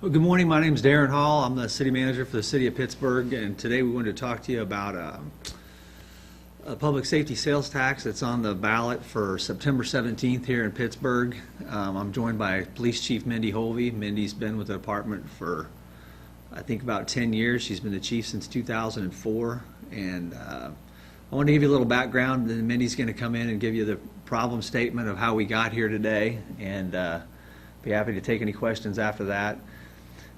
Well, good morning. My name is Darren Hall. I'm the city manager for the city of Pittsburgh, and today we wanted to talk to you about a public safety sales tax that's on the ballot for September 17th here in Pittsburgh. I'm joined by Police Chief Mindy Holvey. Mindy's been with the department for, I think, about 10 years. She's been the chief since 2004, and I want to give you a little background, then Mindy's going to come in and give you the problem statement of how we got here today, and be happy to take any questions after that.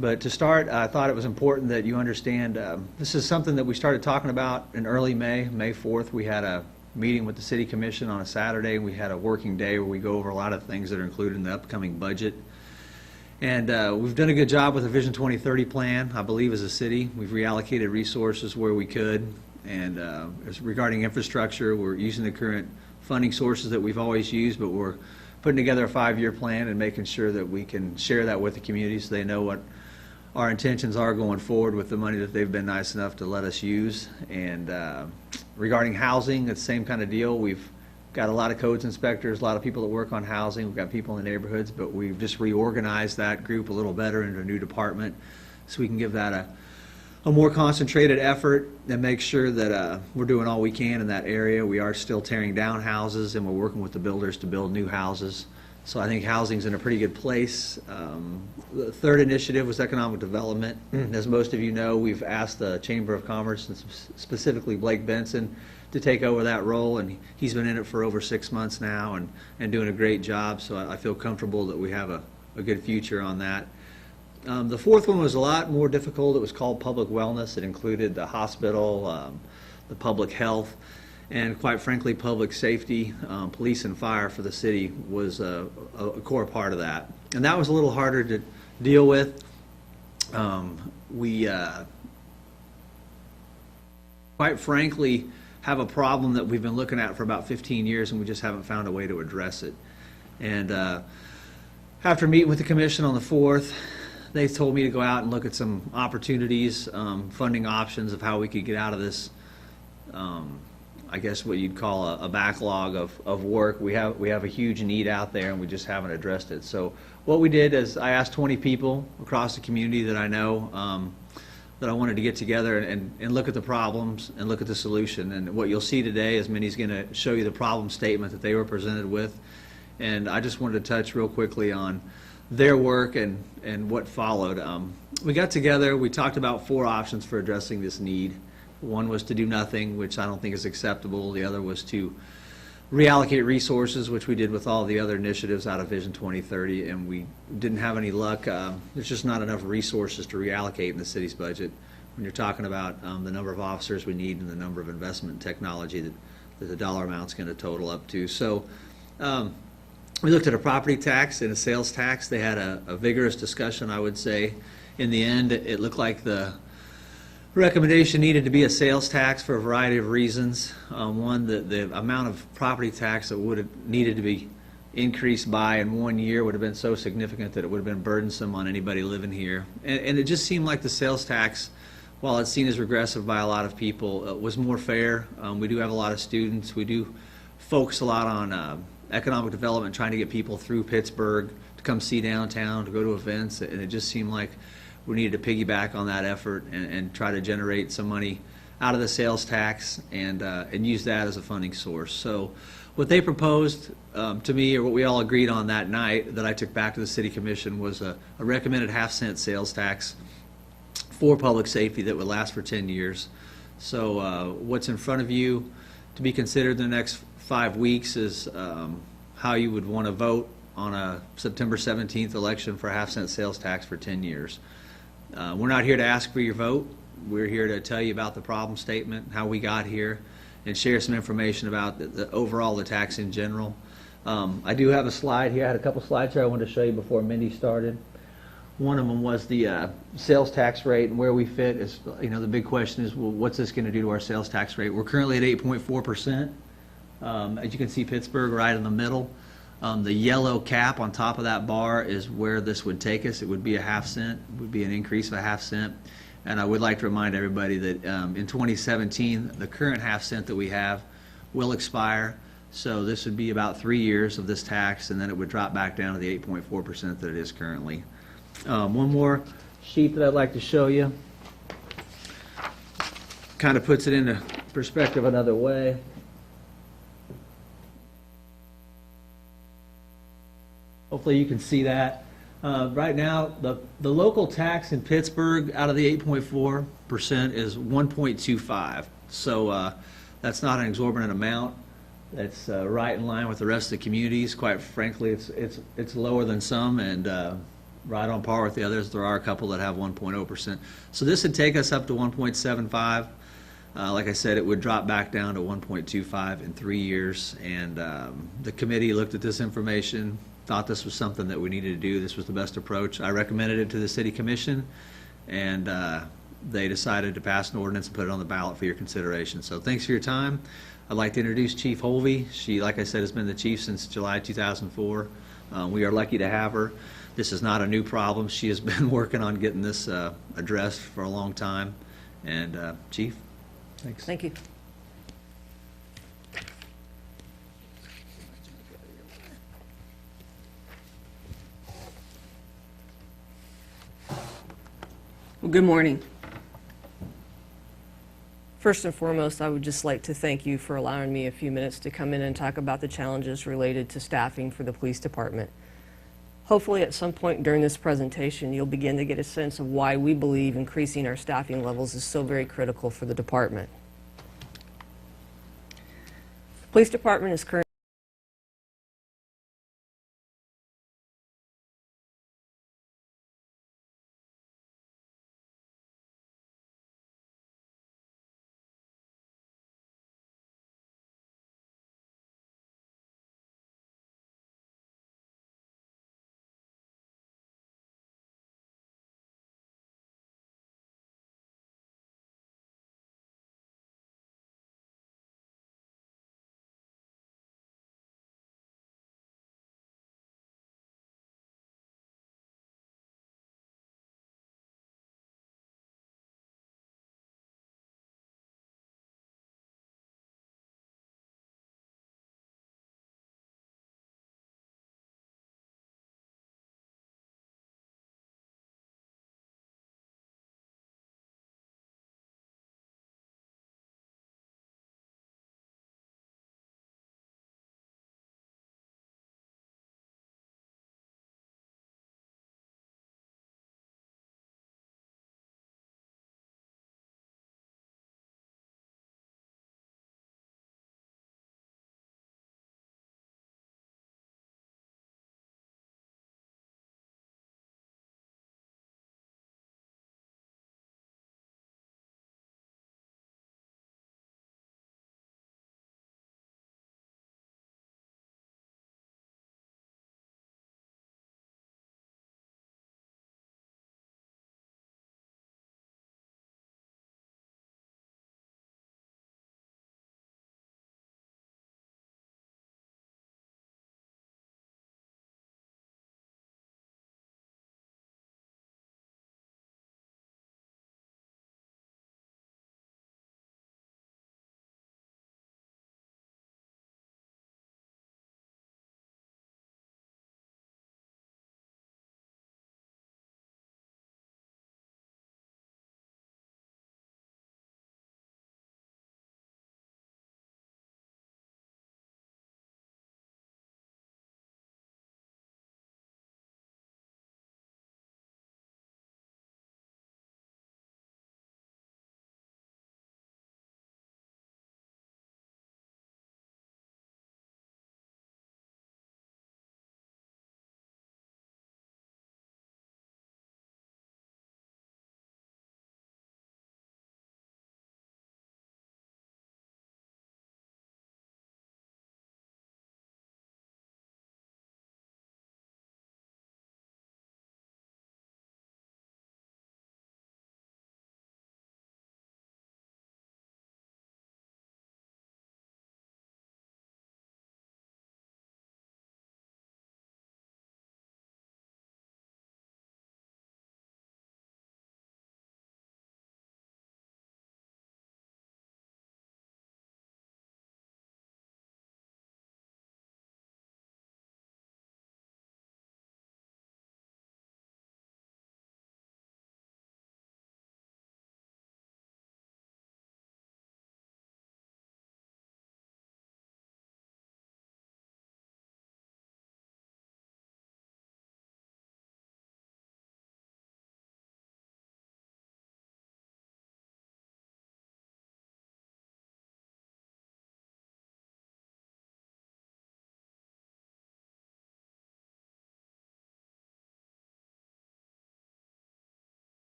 But to start, I thought it was important that you understand this is something that we started talking about in early May 4th. We had a meeting with the City Commission on a Saturday, and we had a working day where we go over a lot of things that are included in the upcoming budget. And we've done a good job with the Vision 2030 plan, I believe, as a city. We've reallocated resources where we could. And regarding infrastructure, we're using the current funding sources that we've always used, but we're putting together a 5-year plan and making sure that we can share that with the community so they know what our intentions are going forward with the money that they've been nice enough to let us use. And regarding housing, it's the same kind of deal. We've got a lot of codes inspectors, a lot of people that work on housing. We've got people in the neighborhoods, but we've just reorganized that group a little better into a new department so we can give that a more concentrated effort and make sure that we're doing all we can in that area. We are still tearing down houses, and we're working with the builders to build new houses. So I think housing's in a pretty good place. The third initiative was economic development. As most of you know, we've asked the Chamber of Commerce, and specifically Blake Benson, to take over that role, and he's been in it for over 6 months now and doing a great job, so I feel comfortable that we have a good future on that. The fourth one was a lot more difficult. It was called public wellness. It included the hospital, the public health, and quite frankly, public safety. Police and fire for the city was a core part of that. And that was a little harder to deal with. We quite frankly have a problem that we've been looking at for about 15 years, and we just haven't found a way to address it. And after meeting with the commission on the 4th, they told me to go out and look at some opportunities, funding options of how we could get out of this, I guess what you'd call a backlog of work. We have a huge need out there, and we just haven't addressed it. So what we did is I asked 20 people across the community that I know that I wanted to get together and look at the problems and look at the solution. And what you'll see today is Minnie's going to show you the problem statement that they were presented with. And I just wanted to touch real quickly on their work and what followed. We got together, we talked about 4 options for addressing this need. One was to do nothing, which I don't think is acceptable. The other was to reallocate resources, which we did with all the other initiatives out of Vision 2030, and we didn't have any luck. There's just not enough resources to reallocate in the city's budget when you're talking about the number of officers we need and the number of investment in technology that the dollar amount's going to total up to. So we looked at a property tax and a sales tax. They had a vigorous discussion, I would say. In the end, it looked like the recommendation needed to be a sales tax for a variety of reasons. One, the amount of property tax that would have needed to be increased by in 1 year would have been so significant that it would have been burdensome on anybody living here. And it just seemed like the sales tax, while it's seen as regressive by a lot of people, was more fair. We do have a lot of students. We do focus a lot on economic development, trying to get people through Pittsburgh to come see downtown, to go to events, and it just seemed like we needed to piggyback on that effort and try to generate some money out of the sales tax and use that as a funding source. So what they proposed to me, or what we all agreed on that night that I took back to the City Commission, was a recommended half-cent sales tax for public safety that would last for 10 years. So what's in front of you to be considered in the next 5 weeks is how you would want to vote on a September 17th election for a half-cent sales tax for 10 years. We're not here to ask for your vote. We're here to tell you about the problem statement, how we got here, and share some information about the overall the tax in general. I do have a slide here. I had a couple slides here I wanted to show you before Mindy started. One of them was the sales tax rate and where we fit. Is, you know, the big question is, well, what's this going to do to our sales tax rate? We're currently at 8.4%. As you can see, Pittsburgh right in the middle. The yellow cap on top of that bar is where this would take us. It would be a half-cent, would be an increase of a half-cent. And I would like to remind everybody that in 2017, the current half-cent that we have will expire. So this would be about 3 years of this tax, and then it would drop back down to the 8.4% that it is currently. One more sheet that I'd like to show you. Kind of puts it into perspective another way. Hopefully you can see that. Right now, the local tax in Pittsburgh out of the 8.4% is 1.25. So that's not an exorbitant amount. It's right in line with the rest of the communities. Quite frankly, it's lower than some and right on par with the others. There are a couple that have 1.0%. So this would take us up to 1.75. Like I said, it would drop back down to 1.25 in 3 years. And the committee looked at this information, thought this was something that we needed to do. This was the best approach. I recommended it to the city commission, and they decided to pass an ordinance and put it on the ballot for your consideration. So thanks for your time. I'd like to introduce Chief Holvey. She, like I said, has been the chief since July 2004. We are lucky to have her. This is not a new problem. She has been working on getting this addressed for a long time. And Chief, thanks. Thank you. Well, good morning. First and foremost, I would just like to thank you for allowing me a few minutes to come in and talk about the challenges related to staffing for the police department. Hopefully at some point during this presentation, you'll begin to get a sense of why we believe increasing our staffing levels is so very critical for the department. The police department is currently